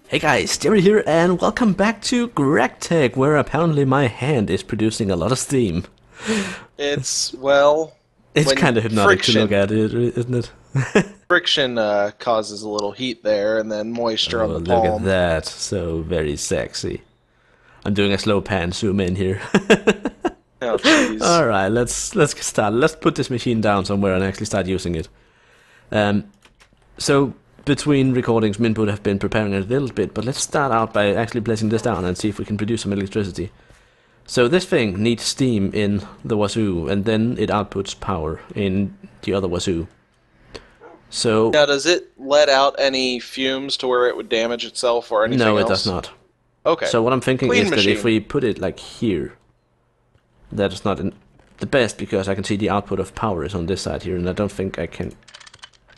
Hey guys, Jerry here, and welcome back to GregTech, where apparently my hand is producing a lot of steam. It's, well, It's when kind of hypnotic to look friction at it, isn't it? friction causes a little heat there, and then moisture on Oh, the look at palm. that. So very sexy. I'm doing a slow pan zoom in here. Oh, jeez. Alright, let's get started. Let's put this machine down somewhere and actually start using it. Um, so, between recordings, Minput have been preparing a little bit, but let's start out by actually placing this down and see if we can produce some electricity. So this thing needs steam in the wazoo, and then it outputs power in the other wazoo. So, Now, does it let out any fumes to where it would damage itself or anything no, it does else? not. Okay. So what I'm thinking Clean is that if machine. we put it like here, that is not the best, because I can see the output of power is on this side here, and I don't think I can...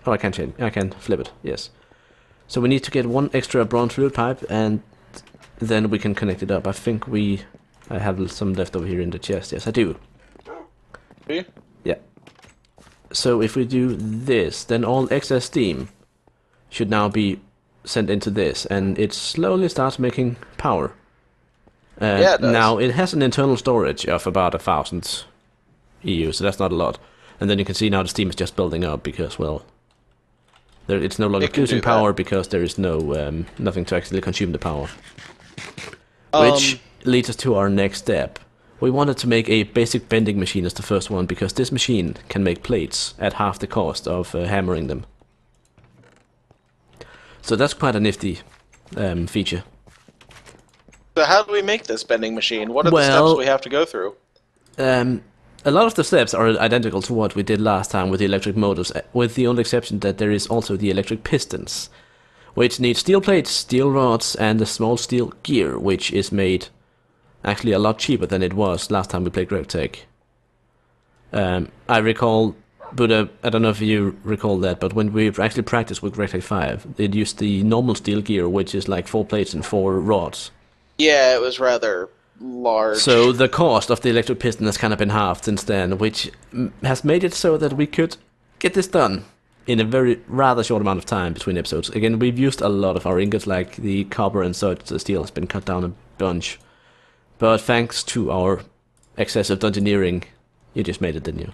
Oh, I can change. I can flip it, yes. So we need to get one extra bronze fluid pipe, and then we can connect it up. I have some left over here in the chest. Yes, I do. See? Yeah. So if we do this, then all excess steam should now be sent into this, and it slowly starts making power. Yeah, it does. Now, it has an internal storage of about 1,000 EU, so that's not a lot. And then you can see now the steam is just building up because, well, it's no longer It can do producing that. power because there is no nothing to actually consume the power. Um, Which leads us to our next step. We wanted to make a basic bending machine as the first one, because this machine can make plates at half the cost of hammering them. So that's quite a nifty feature. So how do we make this bending machine? What are the steps Well, we have to go through? A lot of the steps are identical to what we did last time with the electric motors, with the only exception that there is also the electric pistons, which need steel plates, steel rods, and a small steel gear, which is made actually a lot cheaper than it was last time we played GregTech. I recall, but I don't know if you recall that, but when we actually practiced with GregTech 5, it used the normal steel gear, which is like 4 plates and 4 rods. Yeah, it was rather large. So the cost of the electric piston has kind of been halved since then, which has made it so that we could get this done in a very rather short amount of time between episodes. Again, we've used a lot of our ingots, like the copper and such. The steel has been cut down a bunch. But thanks to our excessive dungeoneering, you just made it, didn't you?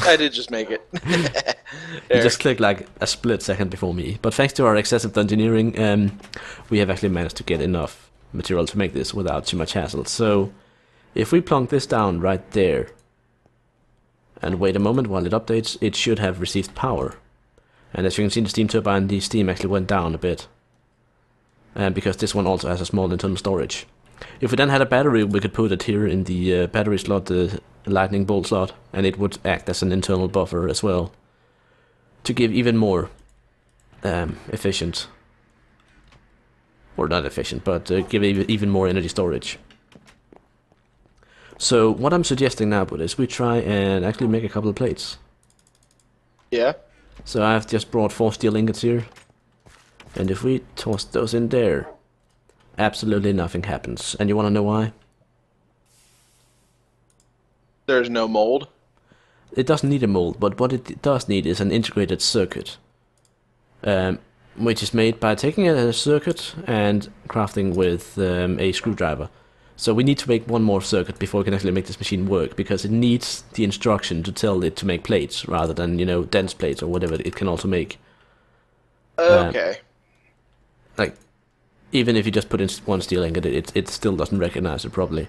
I did just make it. You There. just clicked like a split second before me. But thanks to our excessive dungeoneering, we have actually managed to get enough material to make this without too much hassle. So if we plunk this down right there and wait a moment while it updates, it should have received power. And as you can see in the steam turbine, the steam actually went down a bit, because this one also has a small internal storage. If we then had a battery, we could put it here in the battery slot, the lightning bolt slot, and it would act as an internal buffer as well, to give even more efficient, or not efficient, but give even more energy storage. So what I'm suggesting now is we try and actually make a couple of plates. Yeah. So I've just brought 4 steel ingots here, and if we toss those in there, absolutely nothing happens. And you want to know why? There's no mold. It doesn't need a mold, but what it does need is an integrated circuit, which is made by taking a circuit and crafting with a screwdriver. So we need to make one more circuit before we can actually make this machine work, because it needs the instruction to tell it to make plates rather than, you know, dense plates or whatever it can also make. Okay. Like, even if you just put in one steel ingot, it still doesn't recognize it properly.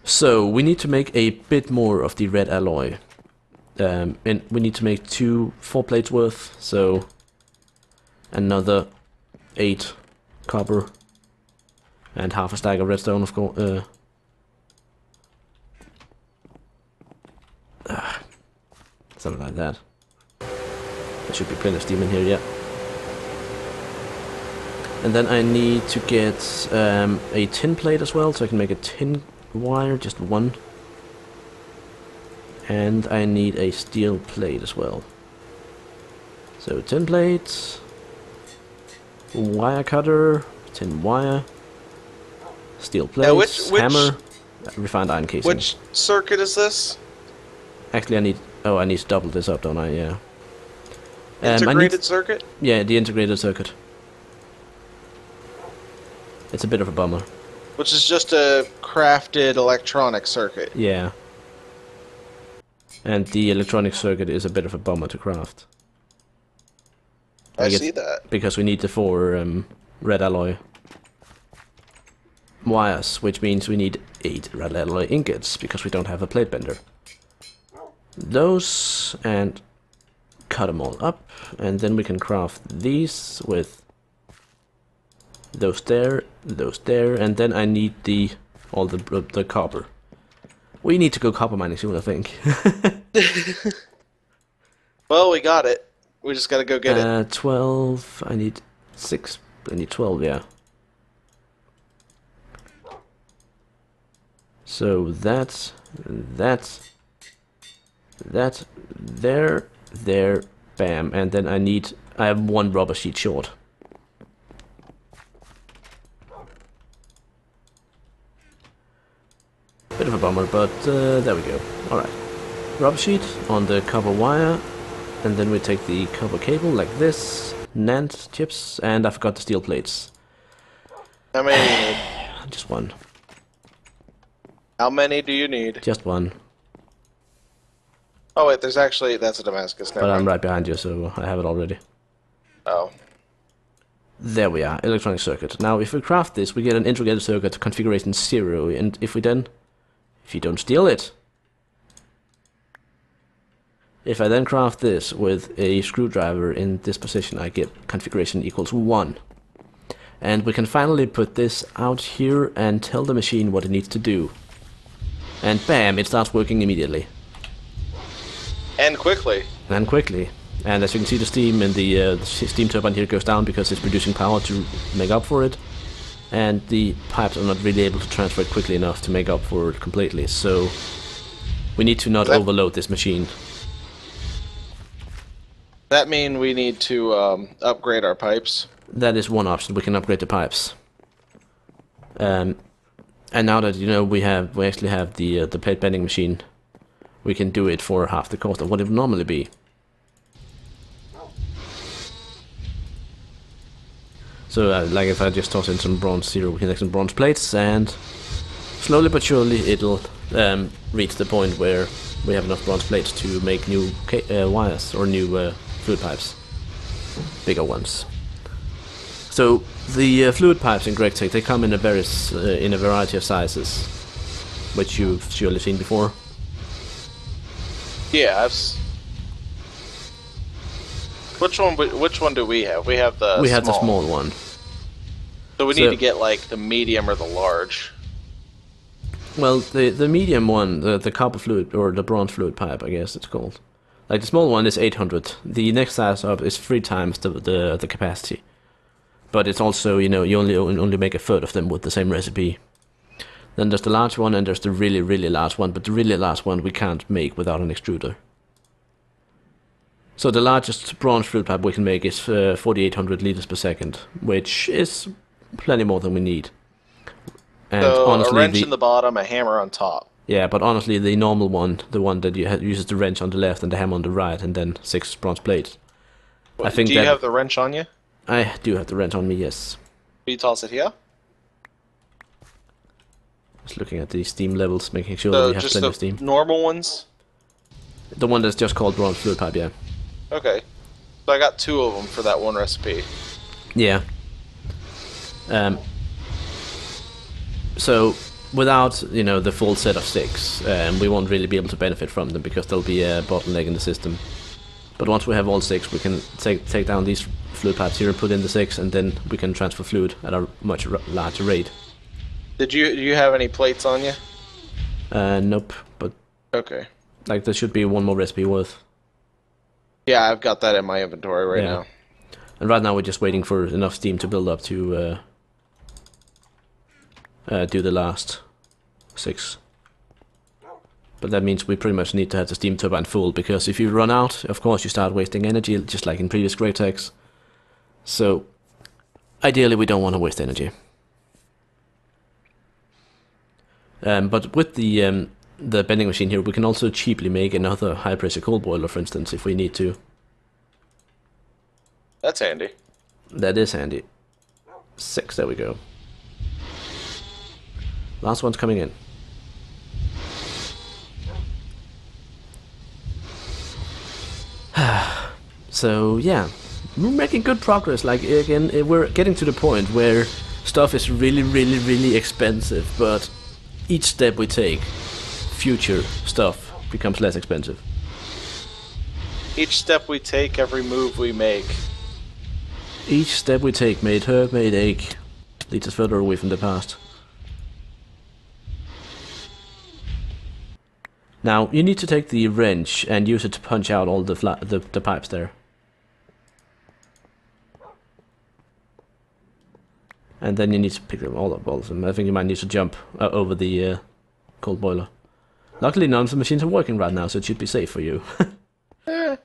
So we need to make a bit more of the red alloy. And we need to make 4 plates worth, so another 8 copper and half a stack of redstone, of course. Something like that. There should be plenty of steam in here, yeah. And then I need to get a tin plate as well, so I can make a tin wire, just one. And I need a steel plate as well. So tin plate, wire cutter, tin wire, steel plates, which hammer, refined iron casing. which circuit is this? Actually, I need to double this up, don't I? Yeah. Integrated circuit? Yeah, the integrated circuit. It's a bit of a bummer. Which is just a crafted electronic circuit. Yeah. And the electronic circuit is a bit of a bummer to craft. I see that. Because we need the 4 red alloy wires, which means we need 8 red alloy ingots, because we don't have a plate bender. Those, and cut them all up, and then we can craft these with those there, and then I need all the copper. We need to go copper mining soon, I think. Well, we got it. We just gotta go get it. 12, I need 6, I need 12, yeah. So that, there, bam, and then I have 1 rubber sheet short. Bit of a bummer, but there we go. Alright. Rubber sheet on the copper wire, and then we take the copper cable like this, NAND chips, and I forgot the steel plates. How many do you need? Just 1. How many do you need? Just 1. Oh wait, that's a Damascus. But I'm right behind you, so I have it already. Oh. There we are, electronic circuit. Now if we craft this, we get an integrated circuit configuration 0, and if you don't steal it, if I then craft this with a screwdriver in this position, I get configuration equals 1. And we can finally put this out here and tell the machine what it needs to do. And bam, it starts working immediately. And quickly. And quickly. And as you can see, the steam in the steam turbine here goes down because it's producing power to make up for it. And the pipes are not really able to transfer it quickly enough to make up for it completely. So we need to not overload this machine. That mean we need to upgrade our pipes? That is one option. We can upgrade the pipes. And now that we actually have the plate bending machine, we can do it for half the cost of what it would normally be. So like if I just toss in some bronze here, we can make some bronze plates, and slowly but surely it'll reach the point where we have enough bronze plates to make new wires or new fluid pipes, bigger ones. So the fluid pipes in GregTech, they come in a variety of sizes, which you've surely seen before. Yeah, Which one do we have? We have the the small one. So we need to get like the medium or the large. Well, the medium one, the copper fluid or the bronze fluid pipe, I guess it's called. Like the small one is 800. The next size up is 3 times the capacity. But it's also, you only make a third of them with the same recipe. Then there's the large one and there's the really, really large one, but the really large one we can't make without an extruder. So the largest bronze fluid pipe we can make is 4,800 liters per second, which is plenty more than we need. And so honestly, a wrench in the bottom, a hammer on top. Yeah, but honestly, the normal one, the one that uses the wrench on the left and the hammer on the right, and then 6 bronze plates. Well, do you have the wrench on you? I do have the wrench on me, yes. Will you toss it here? Just looking at the steam levels, making sure that we have plenty of steam. Just the normal ones? The one that's just called bronze fluid pipe, yeah. Okay. So I got 2 of them for that one recipe. Yeah. So without the full set of 6, we won't really be able to benefit from them because there'll be a bottleneck in the system. But once we have all 6, we can take down these fluid pipes here and put in the 6, and then we can transfer fluid at a much larger rate. Do you have any plates on you? Nope. But okay. Like there should be 1 more recipe worth. Yeah, I've got that in my inventory right now. And right now we're just waiting for enough steam to build up to do the last 6. But that means we pretty much need to have the steam turbine full, because if you run out, of course you start wasting energy, just like in previous GregTechs. So ideally we don't want to waste energy. But with the bending machine here, we can also cheaply make another high pressure coal boiler, for instance, if we need to. That's handy. That is handy. 6, there we go. Last one's coming in. So yeah, we're making good progress. Like again, we're getting to the point where stuff is really expensive, but each step we take, future stuff becomes less expensive. Each step we take, every move we make. Each step we take, may it hurt, may it ache, leads us further away from the past. Now, you need to take the wrench and use it to punch out all the pipes there. And then you need to pick them all up, all of them. I think you might need to jump over the cold boiler. Luckily, none of the machines are working right now, so it should be safe for you. You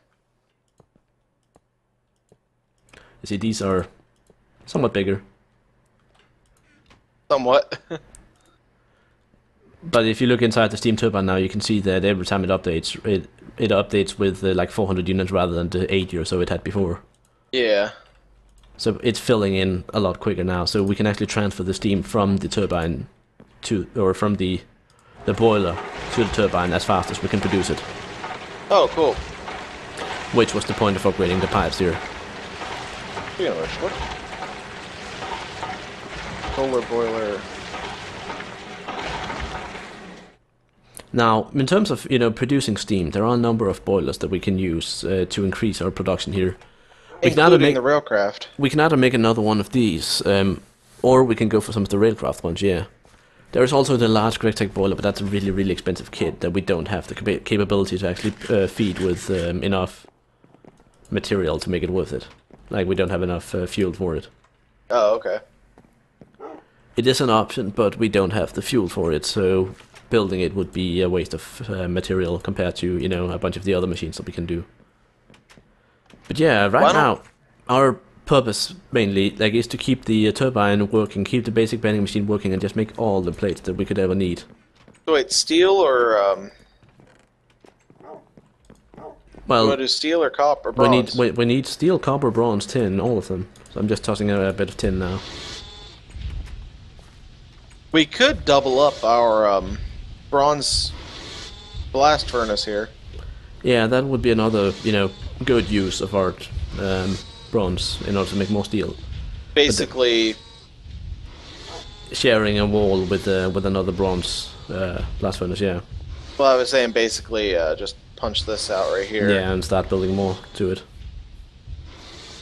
see, these are somewhat bigger. Somewhat. But if you look inside the steam turbine now, you can see that every time it updates, it updates with like 400 units rather than the 80 or so it had before. Yeah. So it's filling in a lot quicker now, so we can actually transfer the steam from the turbine to, or from the boiler to the turbine as fast as we can produce it. Oh, cool. Which was the point of upgrading the pipes here. Speaking of which, what? Solar boiler. Now, in terms of producing steam, there are a number of boilers that we can use to increase our production here. Including the railcraft. We can either make another one of these, or we can go for some of the railcraft ones. Yeah, there is also the large GregTech boiler, but that's a really expensive kit that we don't have the capability to actually feed with enough material to make it worth it. Like we don't have enough fuel for it. Oh, okay. It is an option, but we don't have the fuel for it, so building it would be a waste of material compared to, a bunch of the other machines that we can do. But yeah, right now, our purpose mainly is to keep the turbine working, keep the basic bending machine working, and just make all the plates that we could ever need. So wait, steel or well, you want to do steel or copper, bronze? We need steel, copper, bronze, tin, all of them. So I'm just tossing a bit of tin now. We could double up our bronze blast furnace here. Yeah, that would be another, good use of our bronze in order to make more steel. Basically, sharing a wall with another bronze blast furnace. Yeah. Well, I was saying basically just punch this out right here. Yeah, and start building more to it.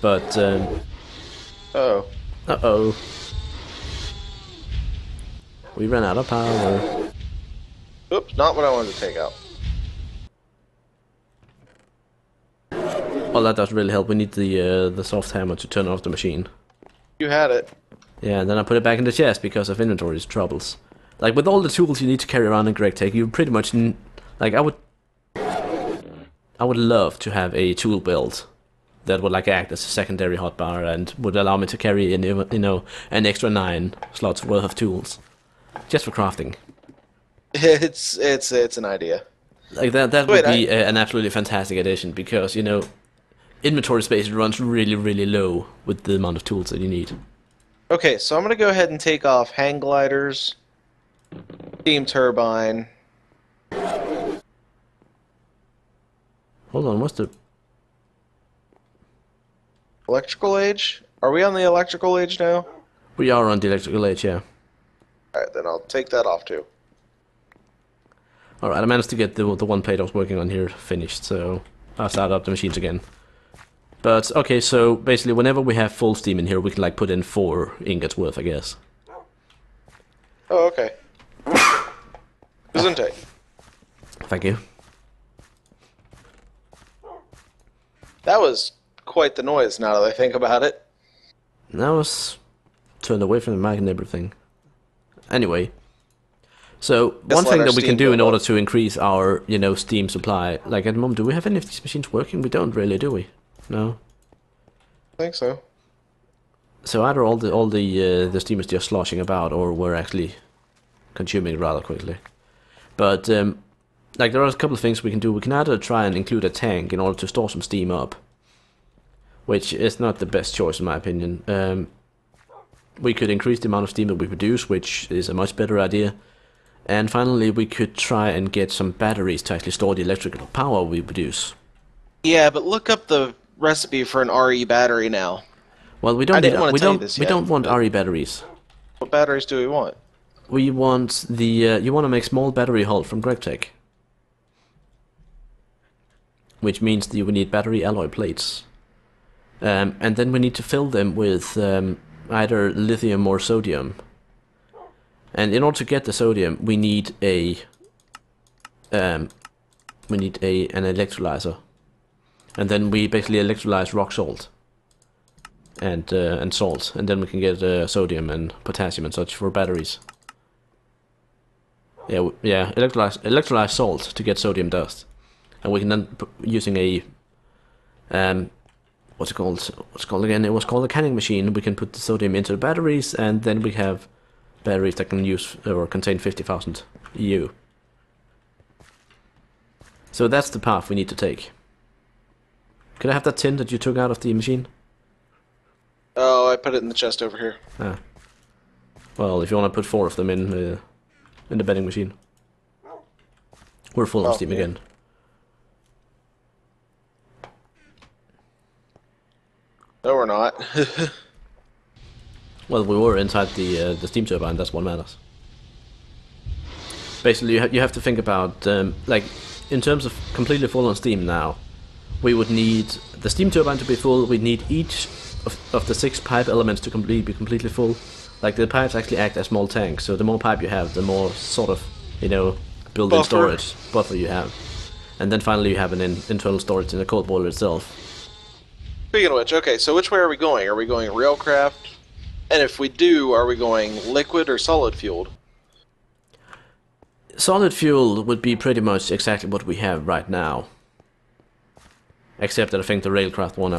But oh. Uh-oh. We ran out of power. Oops, not what I wanted to take out. Well, that does really help. We need the soft hammer to turn off the machine. You had it. Yeah, and then I put it back in the chest because of inventory troubles. Like, with all the tools you need to carry around in GregTech, you pretty much... Like, I would love to have a tool belt that would, act as a secondary hotbar and would allow me to carry in, an extra 9 slots worth of tools. Just for crafting. It's an idea. Like, that would be an absolutely fantastic addition because, inventory space runs really low with the amount of tools that you need. Okay, so I'm going to go ahead and take off hang gliders, steam turbine. Hold on, what's the... Electrical age? Are we on the electrical age now? We are on the electrical age, yeah. Alright, then I'll take that off too. Alright, I managed to get the one plate I was working on here finished, so I'll start up the machines again. But, okay, so basically whenever we have full steam in here, we can put in 4 ingots worth, I guess. Oh, okay. Isn't it? Thank you. That was quite the noise now that I think about it. That was turned away from the mic and everything. Anyway. So, one thing that we can do in order to increase our, steam supply, at the moment, do we have any of these machines working? We don't really, do we? No? I think so. So either all the steam is just sloshing about, or we're actually consuming it rather quickly. But, there are a couple of things we can do. We can either try and include a tank in order to store some steam up, which is not the best choice in my opinion. we could increase the amount of steam that we produce, which is a much better idea. And finally, we could try and get some batteries to actually store the electrical power we produce. Yeah, but look up the recipe for an RE battery now. Well, we don't I need, didn't want to tell you this we yet, don't want but RE batteries. what batteries do we want? We want the you want to make small battery hull from GregTech, which means that you will need battery alloy plates, and then we need to fill them with either lithium or sodium. And in order to get the sodium, we need an electrolyzer, and then we basically electrolyze rock salt and salt, and then we can get sodium and potassium and such for batteries. Yeah, electrolyze salt to get sodium dust, and we can then using a what's it called again? It was called a canning machine. We can put the sodium into the batteries, and then we have batteries that can use or contain 50,000 EU. So that's the path we need to take. Could I have that tin that you took out of the machine? Oh, I put it in the chest over here. Ah. Well, if you want to put 4 of them in the vending machine. We're full on steam again. No, we're not. Well, we were inside the steam turbine. That's what matters. Basically, you have to think about like in terms of completely full on steam now. We would need the steam turbine to be full. We need each of the 6 pipe elements to be completely full. Like the pipes actually act as small tanks. So the more pipe you have, the more sort of built-in storage buffer you have. And then finally, you have an internal storage in the cold boiler itself. Speaking of which, okay, so which way are we going? Are we going railcraft? And if we do, are we going liquid or solid fueled? Solid fuel would be pretty much exactly what we have right now. Except that I think the railcraft one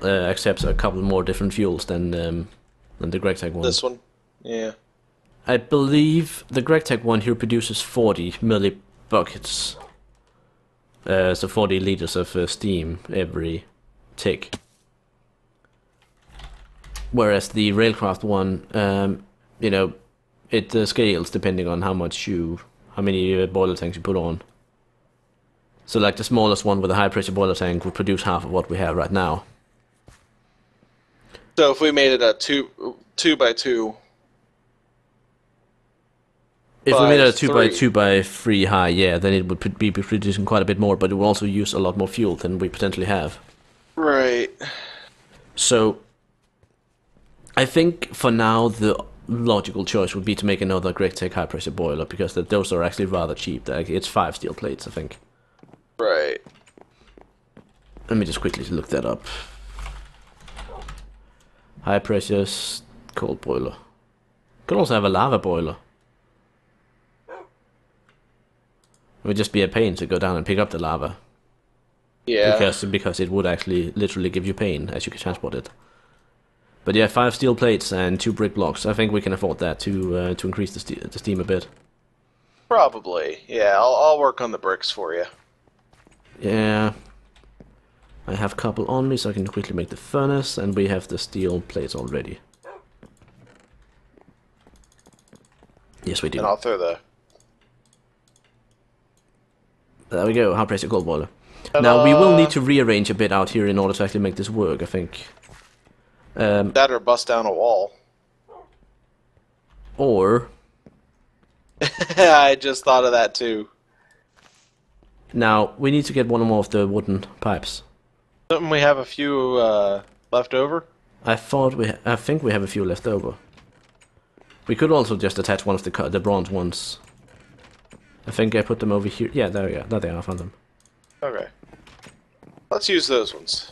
accepts a couple more different fuels than the GregTech one. This one? Yeah. I believe the GregTech one here produces 40 millibuckets. So 40 liters of steam every tick. Whereas the railcraft one, it scales depending on how many boiler tanks you put on. So like the smallest one with a high pressure boiler tank would produce half of what we have right now. So if we made it a 2 by 2. If we made it a 2 by 2 by 3 high, yeah, then it would be producing quite a bit more, but it will also use a lot more fuel than we potentially have. Right. So I think for now the logical choice would be to make another GregTech high pressure boiler, because those are actually rather cheap. It's 5 steel plates, I think. Right. Let me just quickly look that up. High pressure cold boiler. Could also have a lava boiler. It would just be a pain to go down and pick up the lava. Yeah. Because it would actually literally give you pain as you can transport it. But yeah, 5 steel plates and 2 brick blocks. I think we can afford that to increase the steam a bit. Probably. Yeah, I'll work on the bricks for you. Yeah. I have a couple on me, so I can quickly make the furnace, and we have the steel plates already. Yes, we do. And I'll throw the... There we go, high pressure cold boiler. Now, we will need to rearrange a bit out here in order to actually make this work, I think. That or bust down a wall. Or... I just thought of that too. Now, we need to get one more of the wooden pipes. Don't we have a few left over? I think we have a few left over. We could also just attach one of the bronze ones. I think I put them over here. Yeah, there we go. There they are, I found them. Okay. Let's use those ones.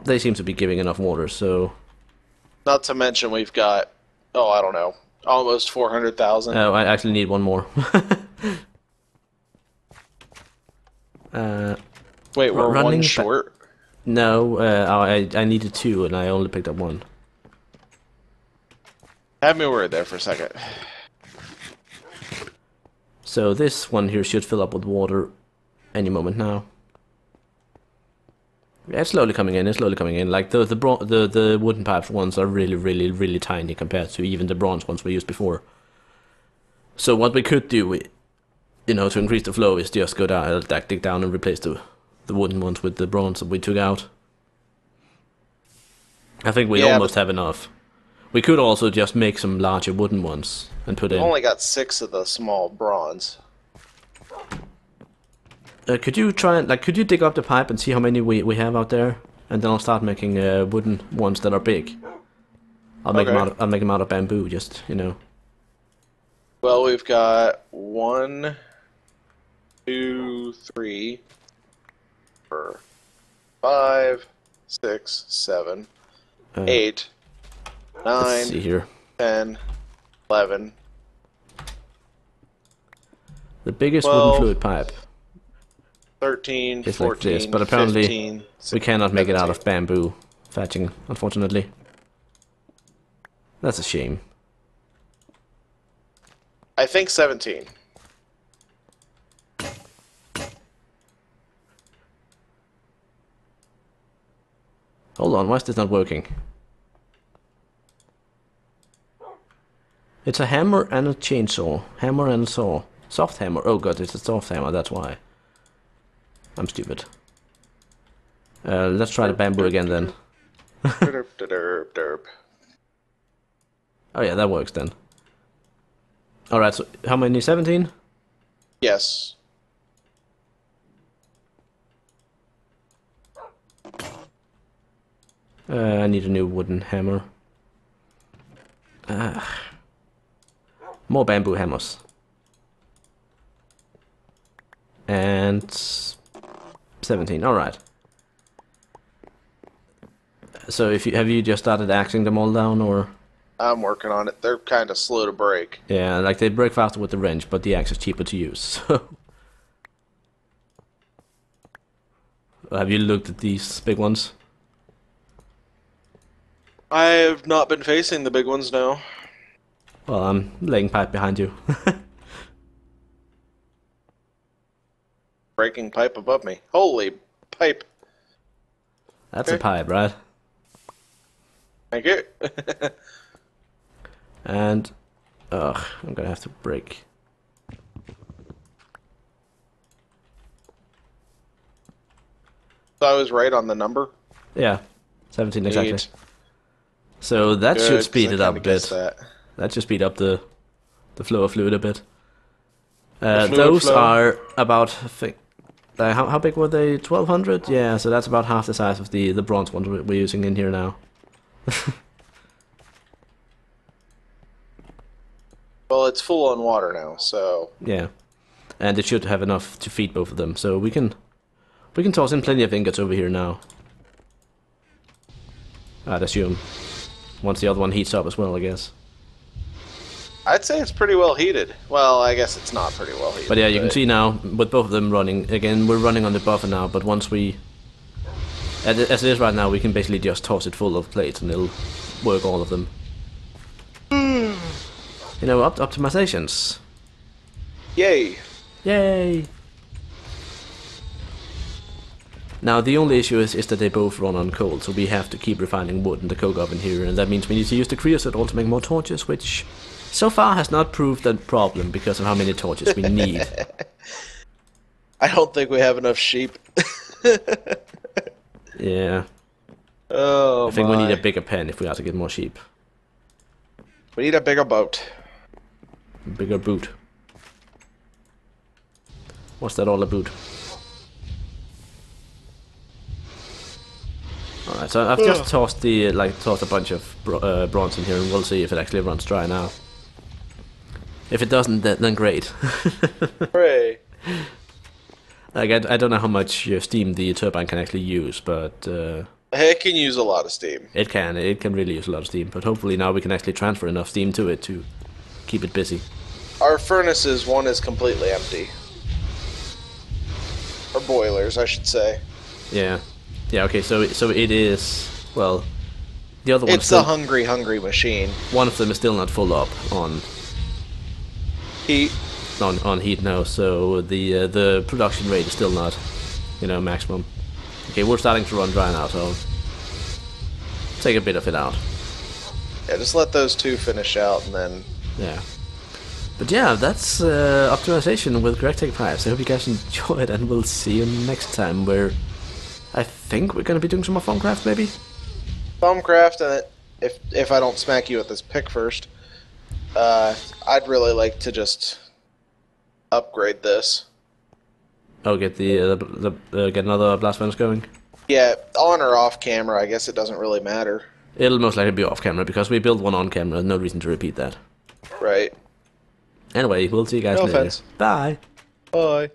They seem to be giving enough water, so... Not to mention we've got, oh, I don't know, almost 400,000. Oh, I actually need one more. Wait, we're running one short? No, I needed 2 and I only picked up 1. Have me worried there for a second. So this one here should fill up with water any moment now. Yeah, it's slowly coming in. It's slowly coming in. Like the wooden pipes ones are really tiny compared to even the bronze ones we used before. So what we could do, you know, to increase the flow is just go down, dig down and replace the wooden ones with the bronze that we took out. I think we almost have enough. We could also just make some larger wooden ones and put in. Only got 6 of the small bronze. Could you try and could you dig up the pipe and see how many we have out there, and then I'll start making wooden ones that are big. I'll make them out of bamboo, just you know. Well, we've got 1, 2, 3, 4, 5, 6, 7, 8, 9, see here. 10, 11. The biggest 12, wooden fluid pipe 13, is 14, like this, but apparently 15, 16, we cannot make 17. it out of bamboo thatching, unfortunately. That's a shame. I think 17. Hold on, why is this not working? It's a hammer and a chainsaw. Hammer and a saw. Soft hammer. Oh god, it's a soft hammer, that's why. I'm stupid. Let's try the bamboo again then. Derp, derp, derp. Oh yeah, that works then. Alright, so how many? 17? Yes. I need a new wooden hammer. More bamboo hammers. And 17, alright. So have you just started axing them all down, or? I'm working on it. They're kind of slow to break. Yeah, like they break faster with the wrench, but the axe is cheaper to use, so... Have you looked at these big ones? I've not been facing the big ones now. Well, I'm laying pipe behind you. Breaking pipe above me. Holy pipe. That's a pipe, right? Thank you. And... Ugh, I'm gonna have to break. So I was right on the number? Yeah, 17 exactly. Neat. So that should speed it up a bit. That. That should speed up the flow of fluid a bit. Fluid those flow. are about... how big were they? 1200? Yeah, so that's about half the size of the bronze ones we're using in here now. Well, it's full on water now, so... Yeah, and it should have enough to feed both of them, so we can toss in plenty of ingots over here now. I'd assume. Once the other one heats up as well, I guess. I'd say it's pretty well heated. Well, I guess it's not pretty well heated. But yeah, you can see now, with both of them running, again, we're running on the buffer now, but once we... As it is right now, we can basically just toss it full of plates and it'll work all of them. You know, optimizations. Yay! Yay! Now, the only issue is that they both run on coal, so we have to keep refining wood in the coke oven here, and that means we need to use the creosote to make more torches, which so far has not proved a problem because of how many torches we need. I don't think we have enough sheep. Yeah. Oh, I think we need a bigger pen if we are to get more sheep. We need a bigger boat. Bigger boot. What's that all about? Alright, so I've just tossed tossed a bunch of bronze in here, and we'll see if it actually runs dry now. If it doesn't, then great. Hooray! Like I don't know how much steam the turbine can actually use, but It can use a lot of steam. it can really use a lot of steam. But hopefully now we can actually transfer enough steam to it to keep it busy. Our furnaces, one is completely empty. Or boilers, I should say. Yeah, yeah. Okay, so it is. Well, the other one. It's a hungry, hungry machine. One of them is still not full up on Heat. heat now, so the production rate is still not, maximum. Okay, we're starting to run dry now, so take a bit of it out. Yeah, just let those two finish out, and then... Yeah. But yeah, that's optimization with GregTech pipes. I hope you guys enjoyed, and we'll see you next time, where I think we're going to be doing some more Foamcraft, maybe? Foamcraft, and if I don't smack you with this pick first, I'd really like to just upgrade this. Oh, get get another blast furnace going? Yeah, on or off camera, I guess it doesn't really matter. It'll most likely be off camera, because we built one on camera. No reason to repeat that. Right. Anyway, we'll see you guys No later. offense. Bye! Bye.